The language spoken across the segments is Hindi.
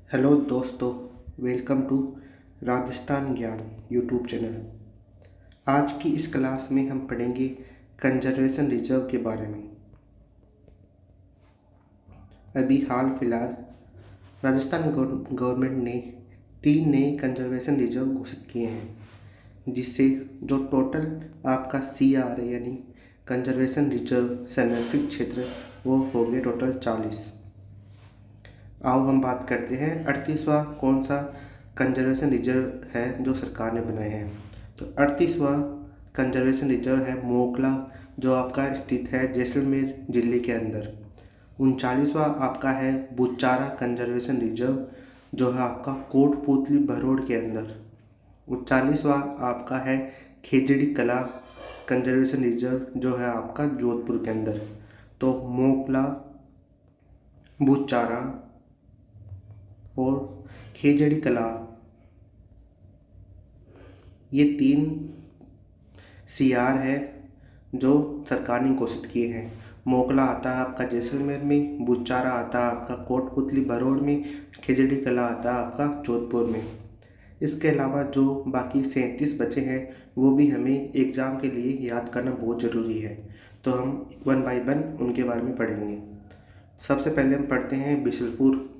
हेलो दोस्तों, वेलकम टू राजस्थान ज्ञान यूट्यूब चैनल। आज की इस क्लास में हम पढ़ेंगे कंजर्वेशन रिजर्व के बारे में। अभी हाल फिलहाल राजस्थान गवर्नमेंट ने 3 नए कंजर्वेशन रिजर्व घोषित किए हैं, जिससे जो टोटल आपका CR यानी कंजर्वेशन रिजर्व संरक्षित क्षेत्र वो हो गए टोटल 40। आओ हम बात करते हैं 38वां कौन सा कंजर्वेशन रिजर्व है जो सरकार ने बनाए हैं। तो 38वां कंजर्वेशन रिजर्व है मोकला, जो आपका स्थित है जैसलमेर जिले के अंदर। 39वां आपका है बुचारा कंजर्वेशन रिजर्व, जो है आपका कोटपुतली भरोड़ के अंदर। 39वां आपका है खेजड़ी कला कंजर्वेशन रिजर्व, जो है आपका जोधपुर के अंदर। तो मोकला, बुचारा और खेजड़ी कला, ये 3 CR है जो सरकार ने घोषित किए हैं। मोकला आता है आपका जैसलमेर में, बुचारा आता है आपका कोटपुतली भरोड़ में, खेजड़ी कला आता है आपका जोधपुर में। इसके अलावा जो बाकी 37 बचे हैं वो भी हमें एग्ज़ाम के लिए याद करना बहुत ज़रूरी है, तो हम 1 बाय 1 उनके बारे में पढ़ेंगे। सबसे पहले हम पढ़ते हैं बिशलपुर।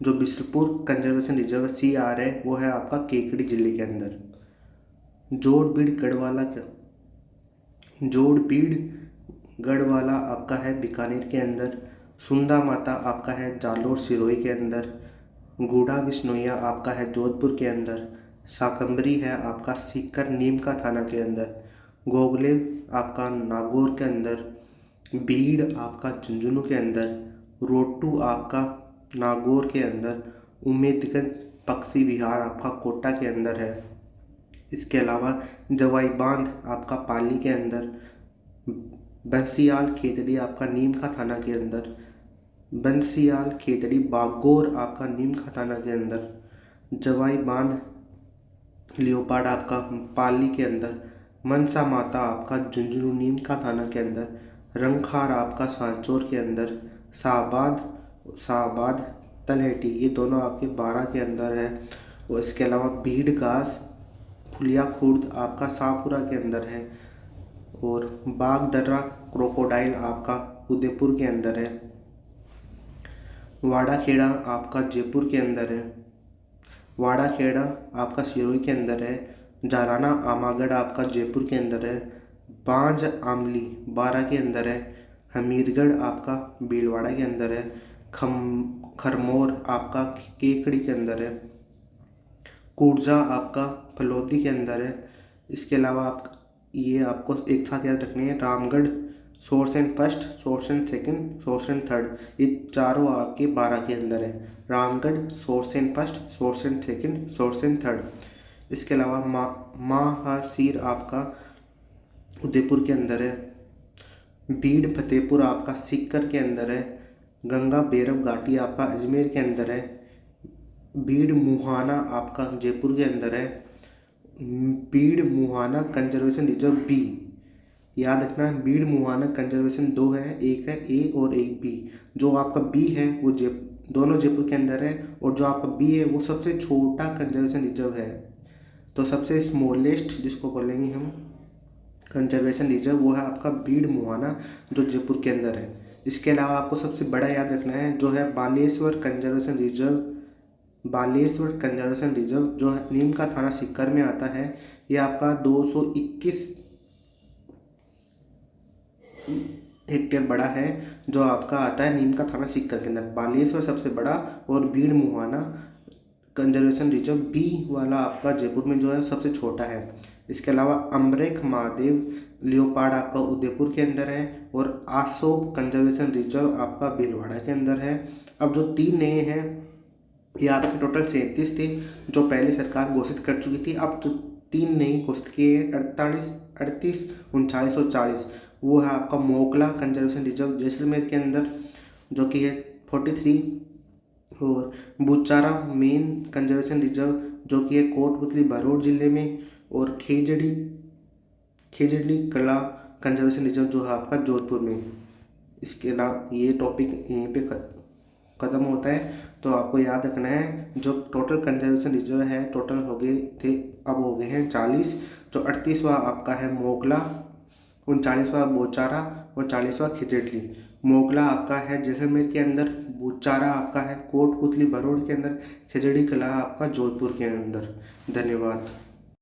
जो बिशलपुर कंजर्वेशन रिजर्व CR है वो है आपका केकड़ी जिले के अंदर। जोड़बीड़ गढ़वाला आपका है बीकानेर के अंदर। सुंदा माता आपका है जालोर सिरोही के अंदर। गूढ़ा बिश्नोइया आपका है जोधपुर के अंदर। साकंबरी है आपका सीकर नीमका थाना के अंदर। गोगले आपका नागौर के अंदर। बीड़ आपका झुंझुनू के अंदर। रोटू आपका नागौर के अंदर। उम्मेदगंज पक्षी विहार आपका कोटा के अंदर है। इसके अलावा जवाई बांध आपका पाली के अंदर। बंसियाल खेतड़ी आपका नीमका थाना के अंदर। बंसियाल खेतड़ी बागोर आपका नीमका थाना के अंदर। जवाई बांध लियोपार्ड आपका पाली के अंदर। मनसा माता आपका झुंझुनू नीमका थाना के अंदर। रंगखार आपका सांचौर के अंदर। शाहबाद तलहटी, ये दोनों आपके 12 के अंदर है। और इसके अलावा भीड़ घास फुलिया खुर्द आपका शाहपुरा के अंदर है। और बागदर्रा क्रोकोडाइल आपका उदयपुर के अंदर है। वाड़ा खेड़ा आपका जयपुर के अंदर है। वाड़ा खेड़ा आपका सिरोही के अंदर है। जालाना आमागढ़ आपका जयपुर के अंदर है। बांज आमली 12 के अंदर है। हमीरगढ़ आपका भीलवाड़ा के अंदर है। खरमोर आपका केकड़ी के अंदर है। कूर्जा आपका फलोदी के अंदर है। इसके अलावा ये आपको एक साथ याद रखने हैं, Ramgarh source and first, source and second, source and third, ये चारों आपके 12 के अंदर है। Ramgarh source and first, source and second, source and third. इसके अलावा महासीर आपका उदयपुर के अंदर है। बीड़ फतेहपुर आपका सीकर के अंदर है। गंगा भैरव घाटी आपका अजमेर के अंदर है। बीड़ मुहाना आपका जयपुर के अंदर है। बीड़ मुहाना कंजर्वेशन रिजर्व B, याद रखना बीड़ मुहाना कंजर्वेशन 2 है, एक है A और एक B। जो आपका B है वो दोनों जयपुर के अंदर है, और जो आपका B है वो सबसे छोटा कंजर्वेशन रिजर्व है। तो सबसे स्मॉलेस्ट जिसको बोलेंगे हम कंजर्वेशन रिजर्व वो है आपका बीड़ मुहाना, जो जयपुर के अंदर है। इसके अलावा आपको सबसे बड़ा याद रखना है जो है Baleshwar conservation reserve. Baleshwar conservation reserve जो है नीमका थाना सीकर में आता है। ये आपका 221 हेक्टेयर बड़ा है, जो आपका आता है नीमका थाना सीकर के अंदर। बालेश्वर सबसे बड़ा, और बीड़ मुहाना कंजर्वेशन रिजर्व B वाला आपका जयपुर में जो है सबसे छोटा है। इसके अलावा अमरेख महादेव लियोपार्ड आपका उदयपुर के अंदर है, और आसोब कंजर्वेशन रिजर्व आपका भीलवाड़ा के अंदर है। अब जो 3 नए हैं, ये आपके टोटल 37 थे जो पहले सरकार घोषित कर चुकी थी। अब जो 3 नई घोषित किए हैं 38, 39 और 40, वो है आपका मोकला कंजर्वेशन रिजर्व जैसलमेर के अंदर जो कि है 43, और बुचारा मेन कंजर्वेशन रिजर्व जो कि है कोटपुतली भरोड़ जिले में, और खेजड़ी कला कंजर्वेशन रिजर्व जो है आपका जोधपुर में। इसके अलावा ये टॉपिक यहीं पे ख़त्म होता है। तो आपको याद रखना है जो टोटल कंजर्वेशन रिजर्व है टोटल हो गए थे, अब हो गए हैं 40। जो 38वां आपका है मोगला, 39वां बोचारा और 40वां खिचड़ी। मोगला आपका है जैसलमेर के अंदर, बोचारा आपका है कोटपुतली भरूच के अंदर, खिचड़ी कला आपका जोधपुर के अंदर। धन्यवाद।